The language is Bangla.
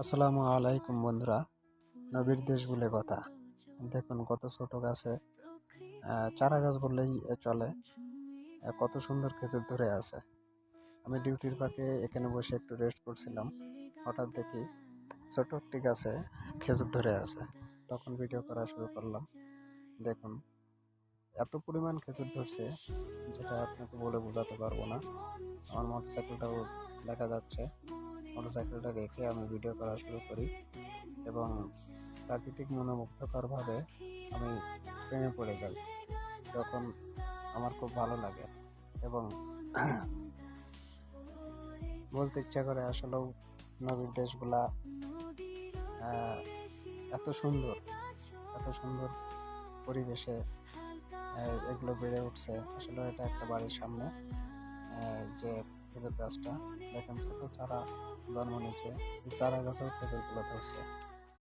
আসসালামু আলাইকুম বন্ধুরা। নবীর দেশ বলে কথা। দেখুন কত ছোট গাছে চারা গাছ বললেই চলে। কত সুন্দর খেজুর ধরে আছে। আমি ডিউটির ফাঁকে এখানে বসে একটু রেস্ট করছিলাম। হঠাৎ দেখি ছোট একটি গাছে খেজুর ধরে আছে। তখন ভিডিও করা শুরু করলাম। দেখুন এত পরিমাণ খেজুর ধরছে, যেটা আপনাকে বলে বোঝাতে পারবো না। আমার মোটরসাইকেলটাও দেখা যাচ্ছে। মোটরসাইকেলটা রেখে আমি ভিডিও করা শুরু করি এবং প্রাকৃতিক মনোমুগ্ধকরভাবে আমি প্রেমে পড়ে যাই। তখন আমার খুব ভালো লাগে এবং বলতে ইচ্ছা করে আসলেও নবীর দেশগুলা আহ, এত সুন্দর, এত সুন্দর পরিবেশে এগুলো বেড়ে উঠছে। আসলে এটা একটা বাড়ির সামনে যে খেজুর গাছটা দেখেন ছোট চারা জন্ম নিয়েছে, এই চারা গাছেও খেজুরগুলো ধরছে।